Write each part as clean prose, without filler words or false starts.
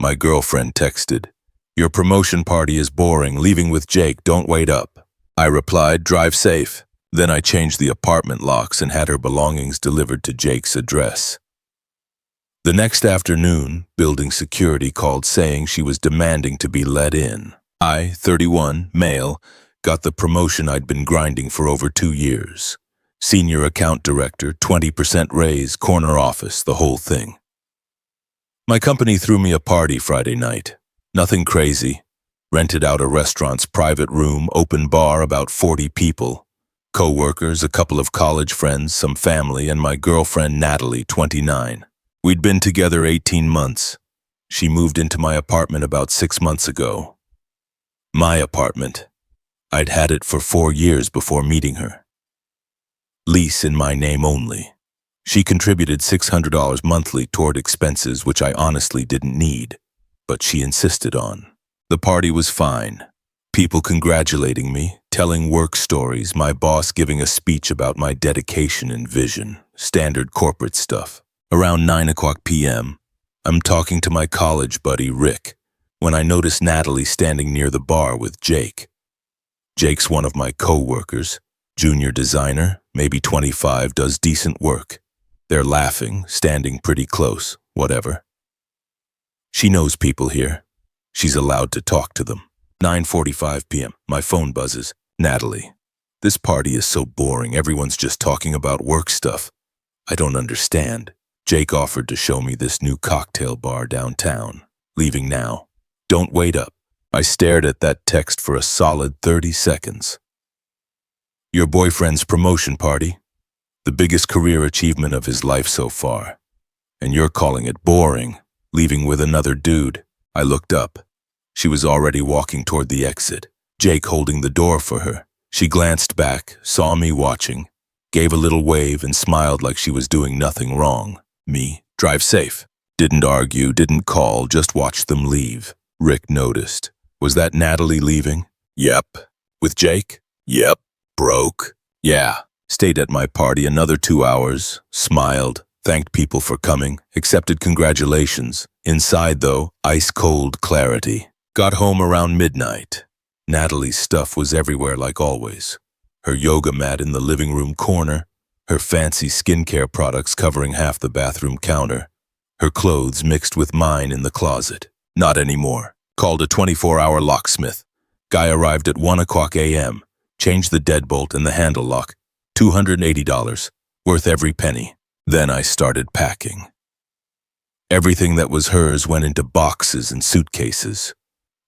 My girlfriend texted, "Your promotion party is boring, leaving with Jake, don't wait up." I replied, "Drive safe." Then I changed the apartment locks and had her belongings delivered to Jake's address. The next afternoon, building security called saying she was demanding to be let in. I, 31, male, got the promotion I'd been grinding for over 2 years. Senior account director, 20% raise, corner office, the whole thing. My company threw me a party Friday night. Nothing crazy. Rented out a restaurant's private room, open bar, about 40 people. Co-workers, a couple of college friends, some family, and my girlfriend Natalie, 29. We'd been together 18 months. She moved into my apartment about 6 months ago. My apartment. I'd had it for 4 years before meeting her. Lease in my name only. She contributed $600 monthly toward expenses which I honestly didn't need, but she insisted on. The party was fine. People congratulating me, telling work stories, my boss giving a speech about my dedication and vision, standard corporate stuff. Around 9 p.m., I'm talking to my college buddy Rick when I notice Natalie standing near the bar with Jake. Jake's one of my co-workers, junior designer, maybe 25, does decent work. They're laughing, standing pretty close, whatever. She knows people here. She's allowed to talk to them. 9:45 p.m., my phone buzzes. Natalie, this party is so boring, everyone's just talking about work stuff. I don't understand. Jake offered to show me this new cocktail bar downtown. Leaving now. Don't wait up. I stared at that text for a solid 30 seconds. Your boyfriend's promotion party? The biggest career achievement of his life so far. And you're calling it boring, leaving with another dude. I looked up. She was already walking toward the exit, Jake holding the door for her. She glanced back, saw me watching, gave a little wave and smiled like she was doing nothing wrong. Me, drive safe. Didn't argue, didn't call, just watched them leave. Rick noticed. Was that Natalie leaving? Yep. With Jake? Yep. Broke? Yeah. Stayed at my party another 2 hours, smiled, thanked people for coming, accepted congratulations. Inside, though, ice-cold clarity. Got home around midnight. Natalie's stuff was everywhere like always. Her yoga mat in the living room corner, her fancy skincare products covering half the bathroom counter, her clothes mixed with mine in the closet. Not anymore. Called a 24-hour locksmith. Guy arrived at 1 a.m., changed the deadbolt and the handle lock. $280, worth every penny. Then I started packing. Everything that was hers went into boxes and suitcases.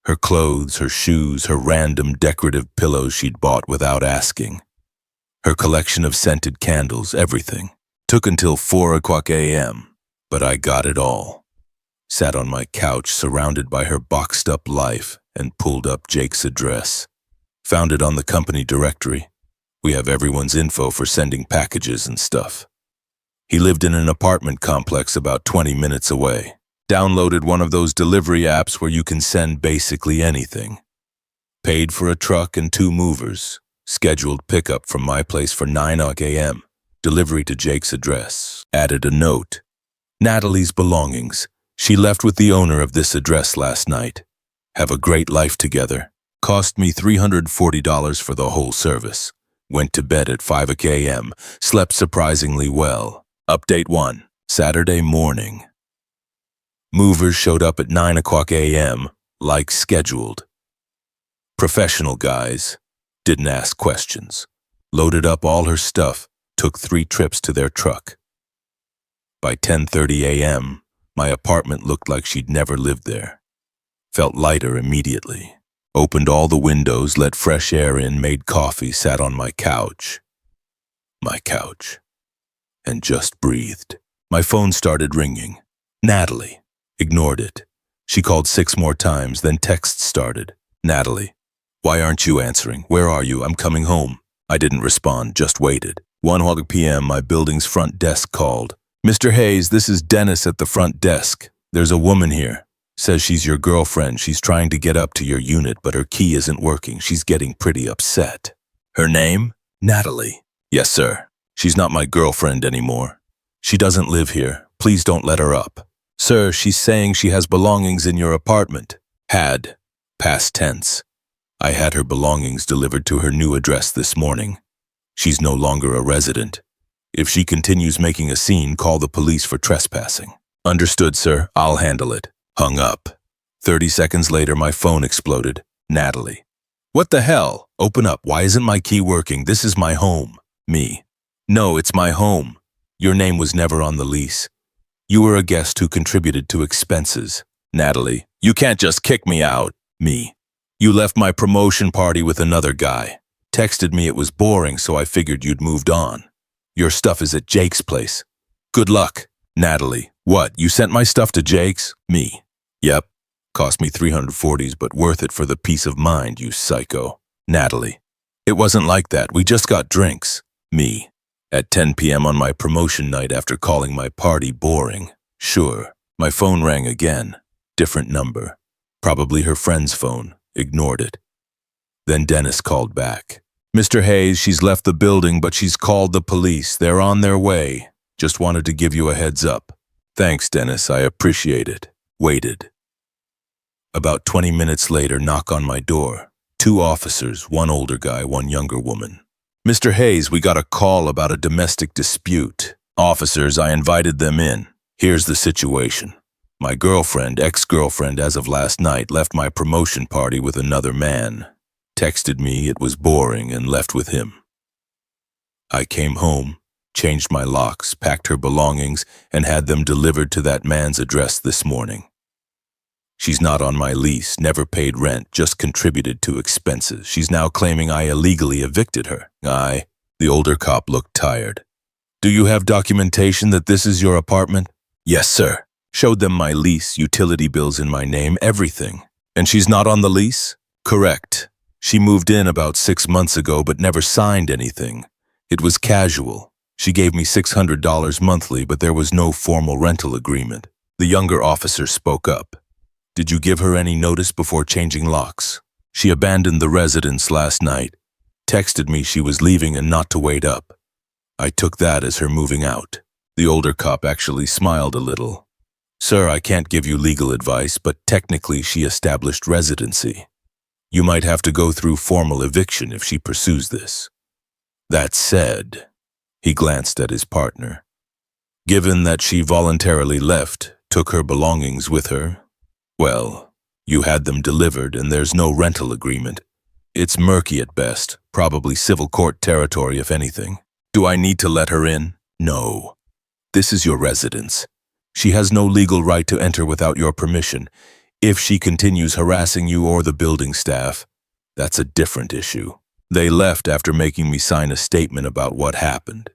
Her clothes, her shoes, her random decorative pillows she'd bought without asking. Her collection of scented candles, everything. Took until 4 a.m., but I got it all. Sat on my couch surrounded by her boxed-up life and pulled up Jake's address. Found it on the company directory. We have everyone's info for sending packages and stuff. He lived in an apartment complex about 20 minutes away. Downloaded one of those delivery apps where you can send basically anything. Paid for a truck and 2 movers. Scheduled pickup from my place for 9 a.m. Delivery to Jake's address. Added a note. Natalie's belongings. She left with the owner of this address last night. Have a great life together. Cost me $340 for the whole service. Went to bed at 5 a.m. Slept surprisingly well. Update 1. Saturday morning. Movers showed up at 9 a.m., like scheduled. Professional guys. Didn't ask questions. Loaded up all her stuff, took 3 trips to their truck. By 10:30 a.m., my apartment looked like she'd never lived there. Felt lighter immediately. Opened all the windows, let fresh air in, made coffee, sat on my couch. My couch. And just breathed. My phone started ringing. Natalie. Ignored it. She called 6 more times, then texts started. Natalie. Why aren't you answering? Where are you? I'm coming home. I didn't respond, just waited. 1 p.m., my building's front desk called. Mr. Hayes, this is Dennis at the front desk. There's a woman here. Says she's your girlfriend. She's trying to get up to your unit, but her key isn't working. She's getting pretty upset. Her name? Natalie. Yes, sir. She's not my girlfriend anymore. She doesn't live here. Please don't let her up. Sir, she's saying she has belongings in your apartment. Had. Past tense. I had her belongings delivered to her new address this morning. She's no longer a resident. If she continues making a scene, call the police for trespassing. Understood, sir. I'll handle it. Hung up. 30 seconds later, my phone exploded. Natalie. What the hell? Open up. Why isn't my key working? This is my home. Me. No, it's my home. Your name was never on the lease. You were a guest who contributed to expenses. Natalie. You can't just kick me out. Me. You left my promotion party with another guy. Texted me it was boring, so I figured you'd moved on. Your stuff is at Jake's place. Good luck. Natalie. What? You sent my stuff to Jake's? Me. Yep. Cost me $340s, but worth it for the peace of mind, you psycho. Natalie. It wasn't like that. We just got drinks. Me. At 10 p.m. on my promotion night after calling my party boring. Sure. My phone rang again. Different number. Probably her friend's phone. Ignored it. Then Dennis called back. Mr. Hayes, she's left the building, but she's called the police. They're on their way. Just wanted to give you a heads up. Thanks, Dennis. I appreciate it. Waited. About 20 minutes later, knock on my door. 2 officers, one older guy, one younger woman. Mr. Hayes, we got a call about a domestic dispute. Officers, I invited them in. Here's the situation. My girlfriend, ex-girlfriend as of last night, left my promotion party with another man. Texted me it was boring and left with him. I came home, changed my locks, packed her belongings, and had them delivered to that man's address this morning. She's not on my lease, never paid rent, just contributed to expenses. She's now claiming I illegally evicted her. The older cop looked tired. Do you have documentation that this is your apartment? Yes, sir. Showed them my lease, utility bills in my name, everything. And she's not on the lease? Correct. She moved in about 6 months ago but never signed anything. It was casual. She gave me $600 monthly, but there was no formal rental agreement. The younger officer spoke up. Did you give her any notice before changing locks? She abandoned the residence last night. Texted me she was leaving and not to wait up. I took that as her moving out. The older cop actually smiled a little. Sir, I can't give you legal advice, but technically she established residency. You might have to go through formal eviction if she pursues this. That said, he glanced at his partner. Given that she voluntarily left, took her belongings with her, well, you had them delivered and there's no rental agreement. It's murky at best, probably civil court territory if anything. Do I need to let her in? No. This is your residence. She has no legal right to enter without your permission. If she continues harassing you or the building staff, that's a different issue. They left after making me sign a statement about what happened.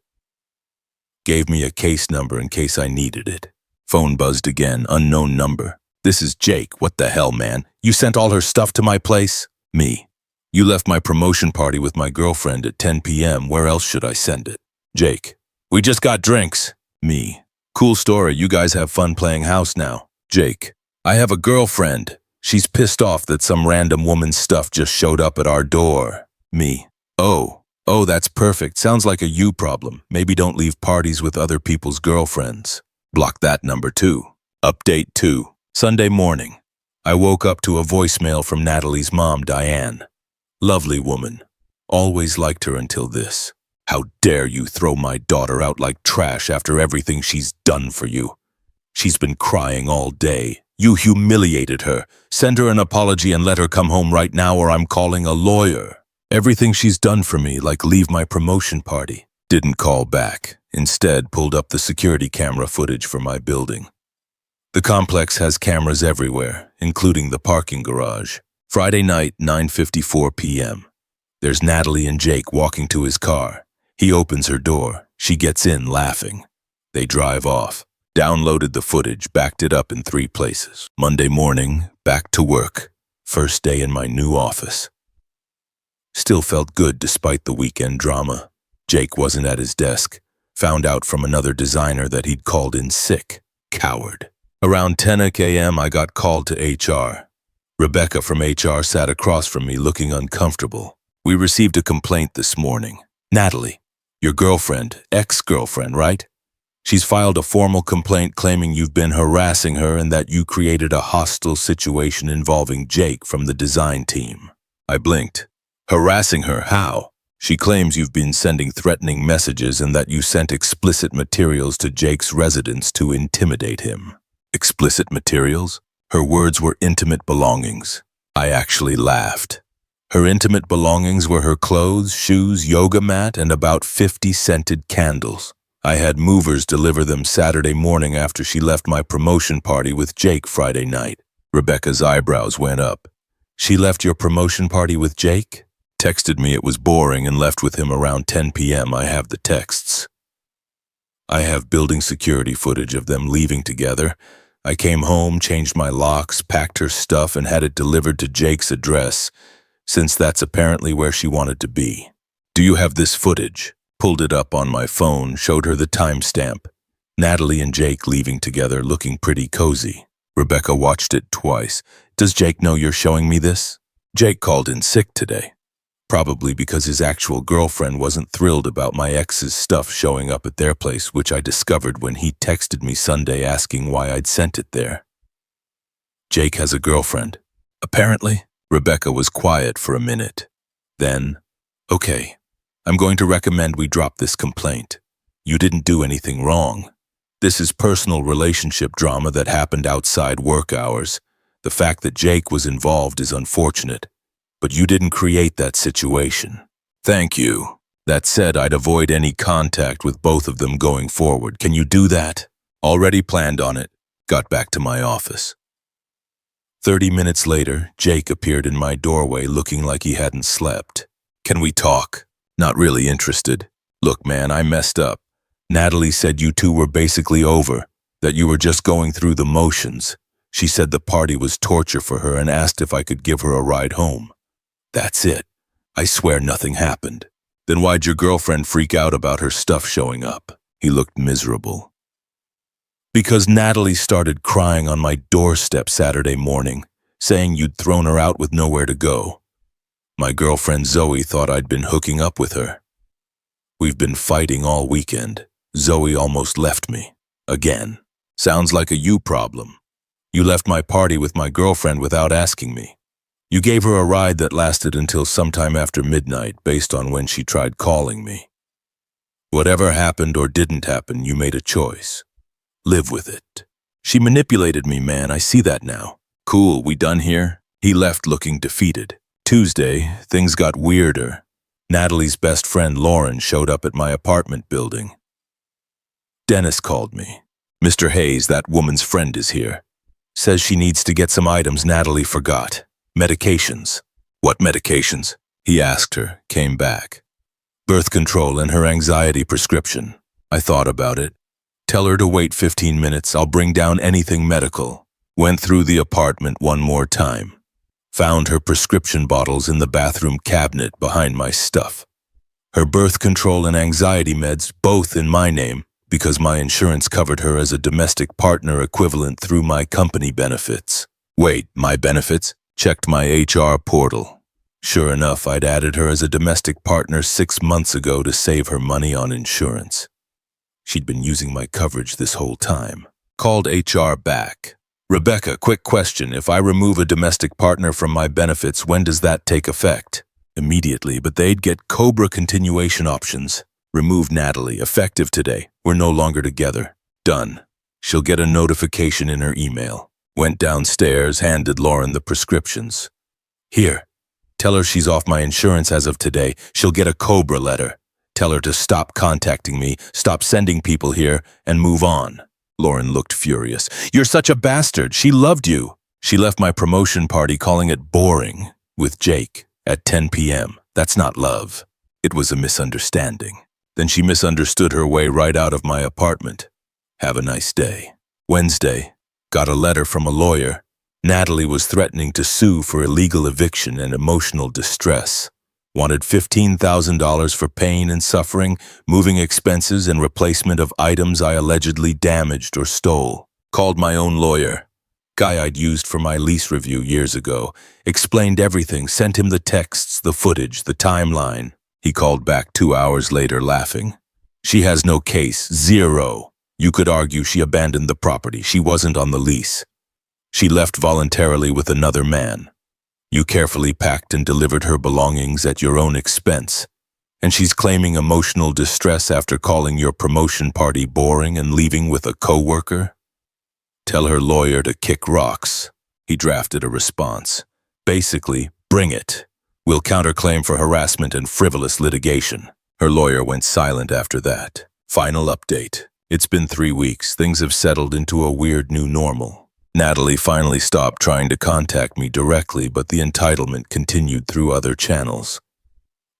Gave me a case number in case I needed it. Phone buzzed again, unknown number. This is Jake. What the hell, man? You sent all her stuff to my place? Me. You left my promotion party with my girlfriend at 10 p.m. Where else should I send it? Jake. We just got drinks. Me. Cool story. You guys have fun playing house now. Jake. I have a girlfriend. She's pissed off that some random woman's stuff just showed up at our door. Me. Oh, that's perfect. Sounds like a you problem. Maybe don't leave parties with other people's girlfriends. Block that number 2. Update 2. Sunday morning. I woke up to a voicemail from Natalie's mom, Diane. Lovely woman. Always liked her until this. How dare you throw my daughter out like trash after everything she's done for you? She's been crying all day. You humiliated her. Send her an apology and let her come home right now or I'm calling a lawyer. Everything she's done for me, like leave my promotion party. Didn't call back. Instead, pulled up the security camera footage for my building. The complex has cameras everywhere, including the parking garage. Friday night, 9:54 p.m. There's Natalie and Jake walking to his car. He opens her door. She gets in laughing. They drive off. Downloaded the footage, backed it up in 3 places. Monday morning, back to work. First day in my new office. Still felt good despite the weekend drama. Jake wasn't at his desk. Found out from another designer that he'd called in sick. Coward. Around 10 a.m. I got called to HR. Rebecca from HR sat across from me looking uncomfortable. We received a complaint this morning. Natalie, your girlfriend, ex-girlfriend, right? She's filed a formal complaint claiming you've been harassing her and that you created a hostile situation involving Jake from the design team. I blinked. Harassing her? How? She claims you've been sending threatening messages and that you sent explicit materials to Jake's residence to intimidate him. Explicit materials? Her words were intimate belongings. I actually laughed. Her intimate belongings were her clothes, shoes, yoga mat, and about 50 scented candles. I had movers deliver them Saturday morning after she left my promotion party with Jake Friday night. Rebecca's eyebrows went up. She left your promotion party with Jake? Texted me it was boring and left with him around 10 p.m. I have the texts. I have building security footage of them leaving together. I came home, changed my locks, packed her stuff, and had it delivered to Jake's address, since that's apparently where she wanted to be. Do you have this footage? Pulled it up on my phone, showed her the timestamp. Natalie and Jake leaving together, looking pretty cozy. Rebecca watched it twice. Does Jake know you're showing me this? Jake called in sick today. Probably because his actual girlfriend wasn't thrilled about my ex's stuff showing up at their place, which I discovered when he texted me Sunday asking why I'd sent it there. Jake has a girlfriend. Apparently. Rebecca was quiet for a minute. Then, okay, I'm going to recommend we drop this complaint. You didn't do anything wrong. This is personal relationship drama that happened outside work hours. The fact that Jake was involved is unfortunate, but you didn't create that situation. Thank you. That said, I'd avoid any contact with both of them going forward. Can you do that? Already planned on it. Got back to my office. 30 minutes later, Jake appeared in my doorway looking like he hadn't slept. Can we talk? Not really interested. Look, man, I messed up. Natalie said you two were basically over, that you were just going through the motions. She said the party was torture for her and asked if I could give her a ride home. That's it. I swear nothing happened. Then why'd your girlfriend freak out about her stuff showing up? He looked miserable. Because Natalie started crying on my doorstep Saturday morning, saying you'd thrown her out with nowhere to go. My girlfriend Zoe thought I'd been hooking up with her. We've been fighting all weekend. Zoe almost left me. Again. Sounds like a you problem. You left my party with my girlfriend without asking me. You gave her a ride that lasted until sometime after midnight based on when she tried calling me. Whatever happened or didn't happen, you made a choice. Live with it. She manipulated me, man. I see that now. Cool, we done here? He left looking defeated. Tuesday, things got weirder. Natalie's best friend Lauren showed up at my apartment building. Dennis called me. Mr. Hayes, that woman's friend, is here. Says she needs to get some items Natalie forgot. Medications. What medications? He asked her, came back. Birth control and her anxiety prescription. I thought about it. Tell her to wait 15 minutes, I'll bring down anything medical. Went through the apartment one more time. Found her prescription bottles in the bathroom cabinet behind my stuff. Her birth control and anxiety meds, both in my name, because my insurance covered her as a domestic partner equivalent through my company benefits. Wait, my benefits? Checked my HR portal. Sure enough, I'd added her as a domestic partner 6 months ago to save her money on insurance. She'd been using my coverage this whole time. Called HR back. Rebecca, quick question. If I remove a domestic partner from my benefits, when does that take effect? Immediately, but they'd get COBRA continuation options. Remove Natalie, effective today. We're no longer together. Done. She'll get a notification in her email. Went downstairs, handed Lauren the prescriptions. Here, tell her she's off my insurance as of today. She'll get a COBRA letter. Tell her to stop contacting me, stop sending people here, and move on. Lauren looked furious. You're such a bastard. She loved you. She left my promotion party calling it boring with Jake at 10 p.m. That's not love. It was a misunderstanding. Then she misunderstood her way right out of my apartment. Have a nice day. Wednesday, got a letter from a lawyer. Natalie was threatening to sue for illegal eviction and emotional distress. Wanted $15,000 for pain and suffering, moving expenses, and replacement of items I allegedly damaged or stole. Called my own lawyer. Guy I'd used for my lease review years ago. Explained everything, sent him the texts, the footage, the timeline. He called back 2 hours later laughing. She has no case, zero. You could argue she abandoned the property. She wasn't on the lease. She left voluntarily with another man. You carefully packed and delivered her belongings at your own expense. And she's claiming emotional distress after calling your promotion party boring and leaving with a coworker? Tell her lawyer to kick rocks. He drafted a response. Basically, bring it. We'll counterclaim for harassment and frivolous litigation. Her lawyer went silent after that. Final update. It's been 3 weeks. Things have settled into a weird new normal. Natalie finally stopped trying to contact me directly, but the entitlement continued through other channels.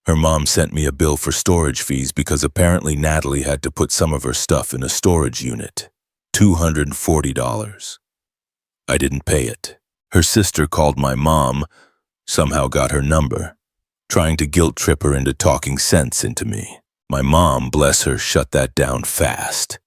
Her mom sent me a bill for storage fees because apparently Natalie had to put some of her stuff in a storage unit. $240. I didn't pay it. Her sister called my mom, somehow got her number, trying to guilt trip her into talking sense into me. My mom, bless her, shut that down fast.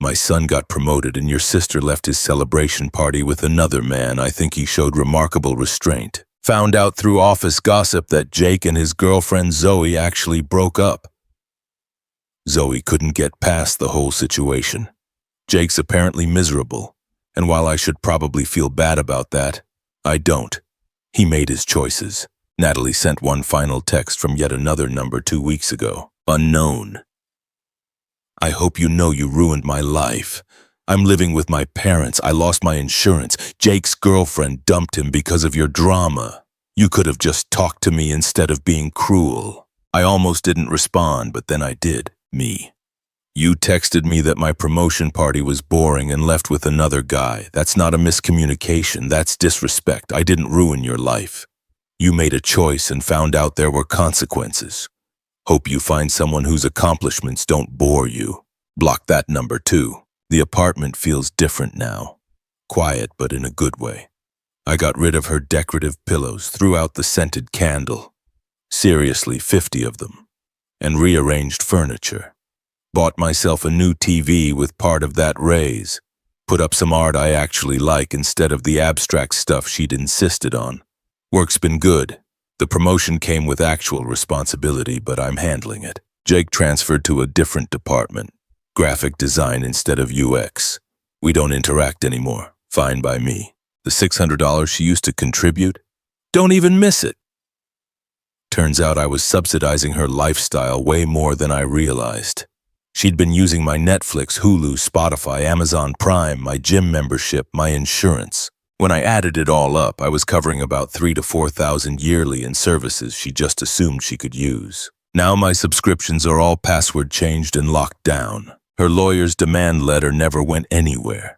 My son got promoted and your sister left his celebration party with another man. I think he showed remarkable restraint. Found out through office gossip that Jake and his girlfriend Zoe actually broke up. Zoe couldn't get past the whole situation. Jake's apparently miserable, and while I should probably feel bad about that, I don't. He made his choices. Natalie sent one final text from yet another number 2 weeks ago. Unknown. I hope you know you ruined my life. I'm living with my parents. I lost my insurance. Jake's girlfriend dumped him because of your drama. You could have just talked to me instead of being cruel. I almost didn't respond, but then I did. Me. You texted me that my promotion party was boring and left with another guy. That's not a miscommunication. That's disrespect. I didn't ruin your life. You made a choice and found out there were consequences. Hope you find someone whose accomplishments don't bore you. Block that number too. The apartment feels different now. Quiet, but in a good way. I got rid of her decorative pillows, threw out the scented candle. Seriously, 50 of them. And rearranged furniture. Bought myself a new TV with part of that raise. Put up some art I actually like instead of the abstract stuff she'd insisted on. Work's been good. The promotion came with actual responsibility, but I'm handling it. Jake transferred to a different department. Graphic design instead of UX. We don't interact anymore. Fine by me. The $600 she used to contribute? Don't even miss it. Turns out I was subsidizing her lifestyle way more than I realized. She'd been using my Netflix, Hulu, Spotify, Amazon Prime, my gym membership, my insurance. When I added it all up, I was covering about $3,000 to $4,000 yearly in services she just assumed she could use. Now my subscriptions are all password changed and locked down. Her lawyer's demand letter never went anywhere.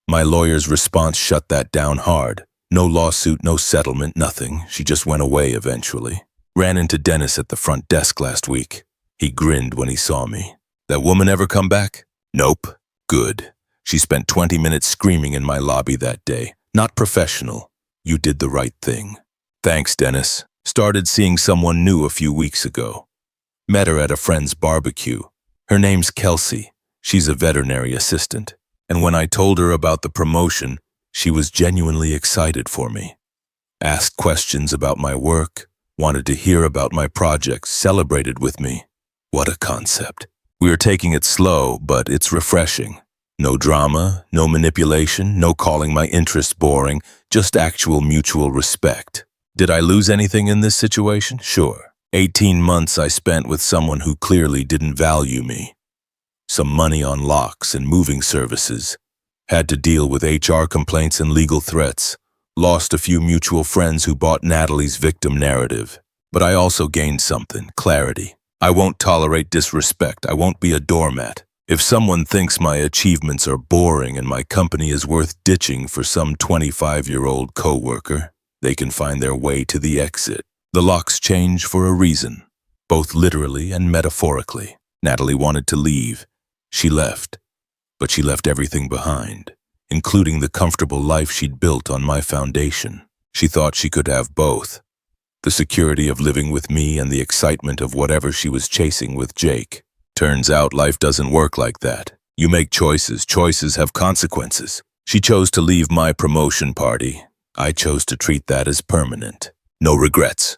My lawyer's response shut that down hard. No lawsuit, no settlement, nothing. She just went away eventually. Ran into Dennis at the front desk last week. He grinned when he saw me. That woman ever come back? Nope. Good. She spent 20 minutes screaming in my lobby that day. Not professional. You did the right thing. Thanks, Dennis. Started seeing someone new a few weeks ago. Met her at a friend's barbecue. Her name's Kelsey. She's a veterinary assistant. And when I told her about the promotion, she was genuinely excited for me. Asked questions about my work, wanted to hear about my projects, celebrated with me. What a concept. We are taking it slow, but it's refreshing. No drama, no manipulation, no calling my interests boring, just actual mutual respect. Did I lose anything in this situation? Sure. 18 months I spent with someone who clearly didn't value me. Some money on locks and moving services. Had to deal with HR complaints and legal threats. Lost a few mutual friends who bought Natalie's victim narrative. But I also gained something, clarity. I won't tolerate disrespect. I won't be a doormat. If someone thinks my achievements are boring and my company is worth ditching for some 25-year-old coworker, they can find their way to the exit. The locks change for a reason, both literally and metaphorically. Natalie wanted to leave. She left, but she left everything behind, including the comfortable life she'd built on my foundation. She thought she could have both, the security of living with me and the excitement of whatever she was chasing with Jake. Turns out life doesn't work like that. You make choices. Choices have consequences. She chose to leave my promotion party. I chose to treat that as permanent. No regrets.